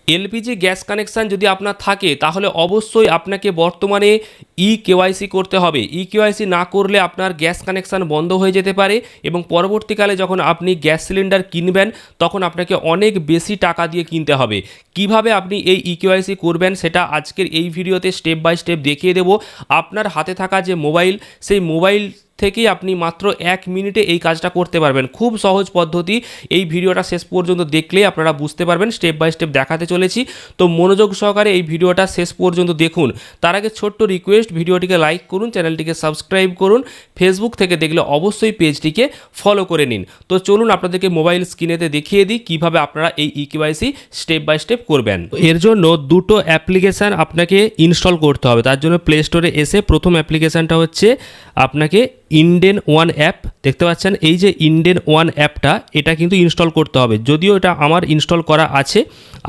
LPG gas connection যদি আপনার থাকে তাহলে অবশ্যই আপনাকে বর্তমানে কেওয়াইসি করতে হবে। কেওয়াইসি না করলে আপনার গ্যাস কানেকশান বন্ধ হয়ে যেতে পারে এবং পরবর্তীকালে যখন আপনি গ্যাস সিলিন্ডার কিনবেন তখন আপনাকে অনেক বেশি টাকা দিয়ে কিনতে হবে। কিভাবে আপনি এই কেওয়াইসি করবেন সেটা আজকের এই ভিডিওতে স্টেপ বাই স্টেপ দেখিয়ে দেব। আপনার হাতে থাকা যে মোবাইল, সেই মোবাইল থেকেই আপনি মাত্র 1 মিনিটে এই কাজটা করতে পারবেন। খুব সহজ পদ্ধতি। এই ভিডিওটা শেষ পর্যন্ত দেখলেই আপনারা বুঝতে পারবেন। স্টেপ বাই স্টেপ দেখাতে চলেছি, তো মনোযোগ সহকারে এই ভিডিওটা শেষ পর্যন্ত দেখুন। তার আগে ছোট্ট রিকোয়েস্ট, ভিডিওটিকে লাইক করুন, চ্যানেলটিকে সাবস্ক্রাইব করুন। ফেসবুক থেকে দেখলে অবশ্যই পেজটিকে ফলো করে নিন। তো চলুন আপনাদেরকে মোবাইল স্ক্রিনেতে দেখিয়ে দিই কীভাবে আপনারা এই কেওয়াইসি স্টেপ বাই স্টেপ করবেন। এর জন্য দুটো অ্যাপ্লিকেশান আপনাকে ইনস্টল করতে হবে। তার জন্য প্লে স্টোরে এসে প্রথম অ্যাপ্লিকেশানটা হচ্ছে আপনাকে ইন্ডিয়ান ওয়ান অ্যাপ, দেখতে পাচ্ছেন এই যে ইন্ডিয়ান ওয়ান অ্যাপটা, এটা কিন্তু ইনস্টল করতে হবে। যদিও এটা আমার ইনস্টল করা আছে,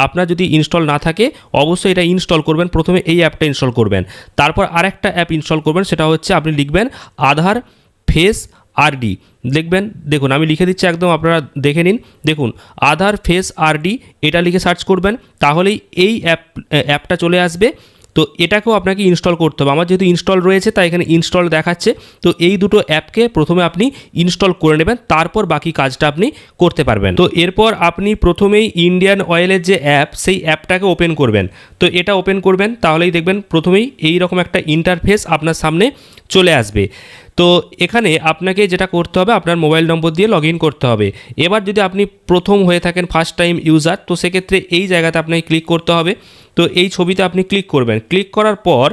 আপনার যদি ইনস্টল না থাকে অবশ্যই এটা ইনস্টল করবেন। প্রথমে এই অ্যাপটা ইনস্টল করবেন, তারপর আরেকটা অ্যাপ ইনস্টল করবেন, সেটা হচ্ছে আপনি লিখবেন আধার ফেস আরডি। লিখবেন, দেখুন আমি লিখে দিচ্ছি একদম, আপনারা দেখে নিন। দেখুন আধার ফেস আরডি, এটা লিখে সার্চ করবেন, তাহলেই এই অ্যাপটা চলে আসবে। তো এটাকেও আপনাকে ইনস্টল করতে হবে। আমার যেহেতু ইনস্টল রয়েছে তাই এখানে ইনস্টল দেখাচ্ছে। তো এই দুটো অ্যাপকে প্রথমে আপনি ইনস্টল করে নেবেন, তারপর বাকি কাজটা আপনি করতে পারবেন। তো এরপর আপনি প্রথমেই ইন্ডিয়ান অয়েলের যে অ্যাপ, সেই অ্যাপটাকে ওপেন করবেন। তো এটা ওপেন করবেন, তাহলেই দেখবেন প্রথমেই এই রকম একটা ইন্টারফেস আপনার সামনে চলে আসবে। তো এখানে আপনাকে যেটা করতে হবে, আপনার মোবাইল নম্বর দিয়ে লগ ইন করতে হবে। এবার যদি আপনি প্রথম হয়ে থাকেন, ফার্স্ট টাইম ইউজার, তো সেক্ষেত্রে এই জায়গাতে আপনাকে ক্লিক করতে হবে। তো এই ছবিতে আপনি ক্লিক করবেন। ক্লিক করার পর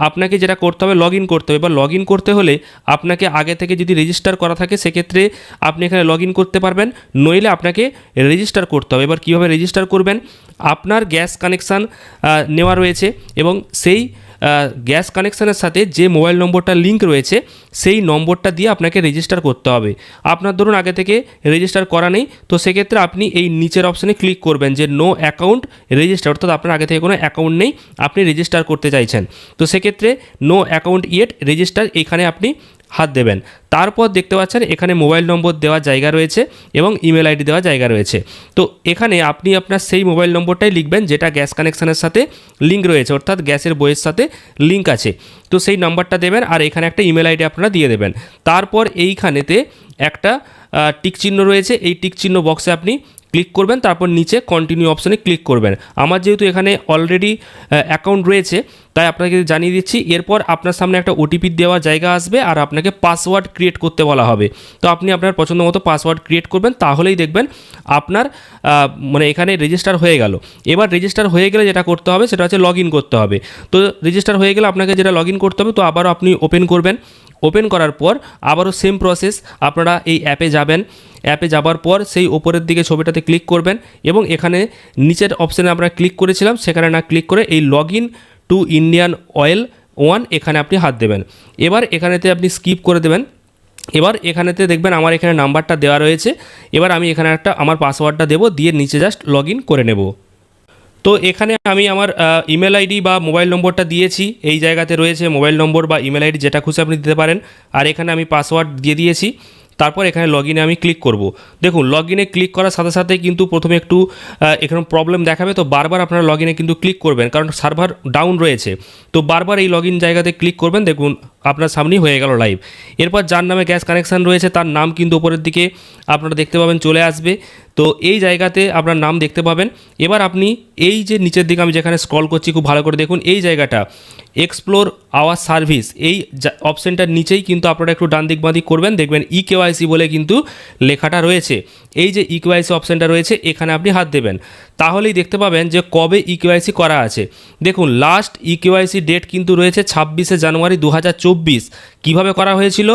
আপনাকে যেটা করতে হবে, লগ ইন করতে হবে। এবার লগ ইন করতে হলে আপনাকে আগে থেকে যদি রেজিস্টার করা থাকে সেক্ষেত্রে আপনি এখানে লগ ইন করতে পারবেন, নইলে আপনাকে রেজিস্টার করতে হবে। এবার কীভাবে রেজিস্টার করবেন, আপনার গ্যাস কানেকশান নেওয়া রয়েছে এবং সেই গ্যাস কানেকশানের সাথে যে মোবাইল নম্বরটা লিঙ্ক রয়েছে সেই নম্বরটা দিয়ে আপনাকে রেজিস্টার করতে হবে। আপনার ধরুন আগে থেকে রেজিস্টার করা নেই, তো সেক্ষেত্রে আপনি এই নিচের অপশানে ক্লিক করবেন যে নো অ্যাকাউন্ট রেজিস্টার, অর্থাৎ আপনার আগে থেকে কোনো অ্যাকাউন্ট নেই, আপনি রেজিস্টার করতে চাইছেন। তো সেক্ষেত্রে নো অ্যাকাউন্ট ইয়েট রেজিস্টার, এখানে আপনি হাত দেবেন। তারপর দেখতে পাচ্ছেন এখানে মোবাইল নম্বর দেওয়ার জায়গা রয়েছে এবং ইমেল আইডি দেওয়ার জায়গা রয়েছে। তো এখানে আপনি আপনার সেই মোবাইল নম্বরটাই লিখবেন যেটা গ্যাস কানেকশানের সাথে লিঙ্ক রয়েছে, অর্থাৎ গ্যাসের বইয়ের সাথে লিঙ্ক আছে। তো সেই নাম্বারটা দেবেন আর এখানে একটা ইমেল আইডি আপনারা দিয়ে দেবেন। তারপর এইখানেতে একটা টিক চিহ্ন রয়েছে, এই টিক চিহ্ন বক্সে আপনি ক্লিক করবেন, তারপর নিচে কন্টিনিউ অপশানে ক্লিক করবেন। আমার যেহেতু এখানে অলরেডি অ্যাকাউন্ট রয়েছে তাই আপনাকে জানিয়ে দিচ্ছি। এরপর আপনার সামনে একটা ওটিপি দেওয়ার জায়গা আসবে আর আপনাকে পাসওয়ার্ড ক্রিয়েট করতে বলা হবে। তো আপনি আপনার পছন্দ মতো পাসওয়ার্ড ক্রিয়েট করবেন, তাহলেই দেখবেন আপনার মানে এখানে রেজিস্টার হয়ে গেল। এবার রেজিস্টার হয়ে গেলে যেটা করতে হবে সেটা হচ্ছে লগ ইন করতে হবে। তো রেজিস্টার হয়ে গেলে আপনাকে যেটা লগ ইন করতে হবে, তো আবারও আপনি ওপেন করবেন। ওপেন করার পর আবারও সেম প্রসেস, আপনারা এই অ্যাপে যাবেন। অ্যাপে যাবার পর সেই ওপরের দিকে ছবিটাতে ক্লিক করবেন এবং এখানে নিচের অপশানে আমরা ক্লিক করেছিলাম সেখানে না ক্লিক করে এই log in to Indian Oil One, এখানে আপনি হাত দেবেন। এবার এখানেতে আপনি স্কিপ করে দেবেন। এবার এখানেতে দেখবেন আমার এখানে নাম্বারটা দেওয়া রয়েছে। এবার আমি এখানে একটা আমার পাসওয়ার্ডটা দেবো, দিয়ে নিচে জাস্ট লগ ইন করে নেব। তো এখানে আমি আমার ইমেল আইডি বা মোবাইল নম্বরটা দিয়েছি, এই জায়গাতে রয়েছে মোবাইল নম্বর বা ইমেল আইডি যেটা খুশি আপনি দিতে পারেন। আর এখানে আমি পাসওয়ার্ড দিয়ে দিয়েছি। তারপর এখানে লগ ইনে আমি ক্লিক করব। দেখুন লগ ইনে ক্লিক করার সাথে সাথে কিন্তু প্রথমে একটু এখানে প্রবলেম দেখাবে, তো বারবার আপনারা লগ ইনে কিন্তু ক্লিক করবেন কারণ সার্ভার ডাউন রয়েছে। তো বারবার এই লগ ইন জায়গাতে ক্লিক করবেন, দেখুন আপনার সামনেই হয়ে গেল লাইভ। এরপর যার নামে গ্যাস কানেকশান রয়েছে তার নাম কিন্তু উপরের দিকে আপনারা দেখতে পাবেন চলে আসবে। তো এই জায়গাতে আপনার নাম দেখতে পাবেন। এবার আপনি এই যে নিচের দিকে আমি যেখানে স্ক্রল করছি খুব ভালো করে দেখুন, এই জায়গাটা এক্সপ্লোর আওয়ার সার্ভিস, এই অপশানটার নিচেই কিন্তু আপনারা একটু ডান দিক বাঁ দিক করবেন, দেখবেন কেওয়াইসি বলে কিন্তু লেখাটা রয়েছে। এই যে কেওয়াইসি অপশানটা রয়েছে এখানে আপনি হাত দেবেন, তাহলেই দেখতে পাবেন যে কবে কেওয়াইসি করা আছে। দেখুন লাস্ট কেওয়াইসি ডেট কিন্তু রয়েছে 26শে জানুয়ারি 2024। কীভাবে করা হয়েছিল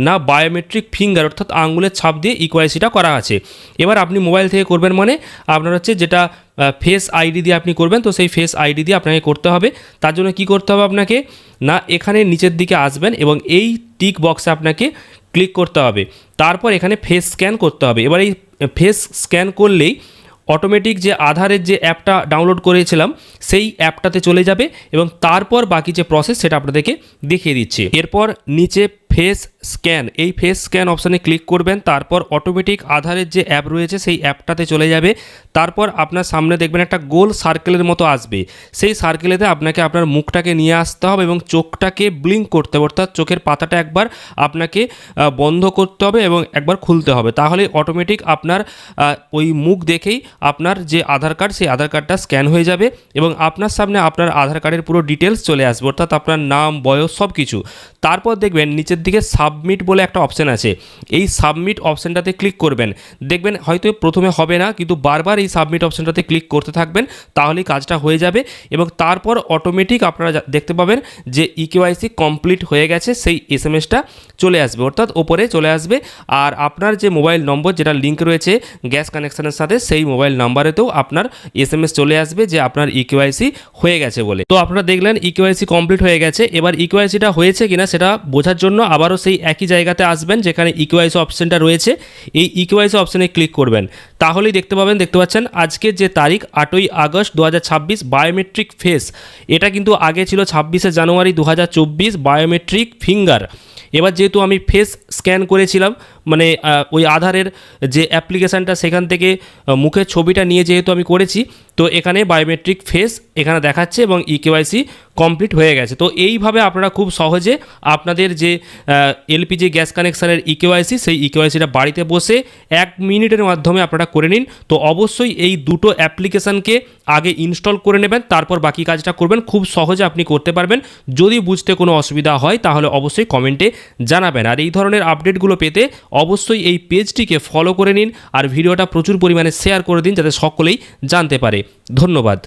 না, বায়োমেট্রিক ফিঙ্গার অর্থাৎ আঙুলের ছাপ দিয়ে কেওয়াইসিটা করা আছে। এবার আপনি মোবাইল থেকে করবেন মানে আপনার হচ্ছে যেটা ফেস আইডি দিয়ে আপনি করবেন, তো সেই ফেস আইডি দিয়ে আপনাকে করতে হবে। তার জন্য কি করতে হবে আপনাকে না, এখানে নিচের দিকে আসবেন এবং এই টিক বক্সে আপনাকে ক্লিক করতে হবে। তারপর এখানে ফেস স্ক্যান করতে হবে। এবার এই ফেস স্ক্যান করলেই অটোমেটিক যে আধারের যে অ্যাপটা ডাউনলোড করেছিলাম সেই অ্যাপটাতে চলে যাবে এবং তারপর বাকি যে প্রসেস সেটা আপনাদেরকে দেখিয়ে দিচ্ছে। এরপর নিচে ফেস স্ক্যান, এই ফেস স্ক্যান অপশানে ক্লিক করবেন। তারপর অটোমেটিক আধারের যে অ্যাপ রয়েছে সেই অ্যাপটাতে চলে যাবে। তারপর আপনার সামনে দেখবেন একটা গোল সার্কেলের মতো আসবে, সেই সার্কেলেতে আপনাকে আপনার মুখটাকে নিয়ে আসতে হবে এবং চোখটাকে ব্লিঙ্ক করতে হবে, অর্থাৎ চোখের পাতাটা একবার আপনাকে বন্ধ করতে হবে এবং একবার খুলতে হবে। তাহলে অটোমেটিক আপনার ওই মুখ দেখেই আপনার যে আধার কার্ড সেই আধার কার্ডটা স্ক্যান হয়ে যাবে এবং আপনার সামনে আপনার আধার কার্ডের পুরো ডিটেলস চলে আসবে, অর্থাৎ আপনার নাম, বয়স, সব কিছু। তারপর দেখবেন নিচের দিকে সাবমিট বলে একটা অপশান আছে, এই সাবমিট অপশানটাতে ক্লিক করবেন। দেখবেন হয়তো প্রথমে হবে না, কিন্তু বারবার এই সাবমিট অপশানটাতে ক্লিক করতে থাকবেন, তাহলেই কাজটা হয়ে যাবে এবং তারপর অটোমেটিক আপনারা দেখতে পাবেন যে ইকেওয়াইসি কমপ্লিট হয়ে গেছে, সেই এসএমএসটা চলে আসবে, অর্থাৎ ওপরে চলে আসবে। আর আপনার যে মোবাইল নম্বর যেটা লিঙ্ক রয়েছে গ্যাস কানেকশানের সাথে, সেই মোবাইল নাম্বারেতেও আপনার এসএমএস চলে আসবে যে আপনার ইকেওয়াইসি হয়ে গেছে বলে। তো আপনারা দেখলেন ইকেওয়াইসি কমপ্লিট হয়ে গেছে। এবার ইকেওয়াইসিটা হয়েছে কিনা সেটা বোঝার জন্য আবারও সেই একই জায়গাতে আসবেন যেখানে ইকেওয়াইসি অপশানটা রয়েছে, এই ইকেওয়াইসি অপশানে ক্লিক করবেন। তাহলেই দেখতে পাচ্ছেন আজকের যে তারিখ 8ই আগস্ট 2026 বায়োমেট্রিক ফেস, এটা কিন্তু আগে ছিল 26শে জানুয়ারি 2024 বায়োমেট্রিক ফিঙ্গার। এবার যেহেতু আমি ফেস স্ক্যান করেছিলাম, মানে ওই আধারের যে অ্যাপ্লিকেশানটা সেখান থেকে মুখের ছবিটা নিয়ে যেহেতু আমি করেছি, তো এখানে বায়োমেট্রিক ফেস এখানে দেখাচ্ছে এবং ইকেওয়াইসি কমপ্লিট হয়ে গেছে। তো এইভাবে আপনারা খুব সহজে আপনাদের যে এলপিজি গ্যাস কানেকশানের ইকেওয়াইসি, সেই ইকেওয়াইসিটা বাড়িতে বসে 1 মিনিটের মাধ্যমে আপনারা করে নিন। তো অবশ্যই এই দুটো অ্যাপ্লিকেশানকে আগে ইনস্টল করে নেবেন, তারপর বাকি কাজটা করবেন। খুব সহজে আপনি করতে পারবেন। যদি বুঝতে কোনো অসুবিধা হয় তাহলে অবশ্যই কমেন্টে জানাবেন। আর এই ধরনের আপডেটগুলো পেতে অবশ্যই এই পেজটিকে ফলো করে নিন আর ভিডিওটা প্রচুর পরিমাণে শেয়ার করে দিন যাতে সকলেই জানতে পারে। ধন্যবাদ।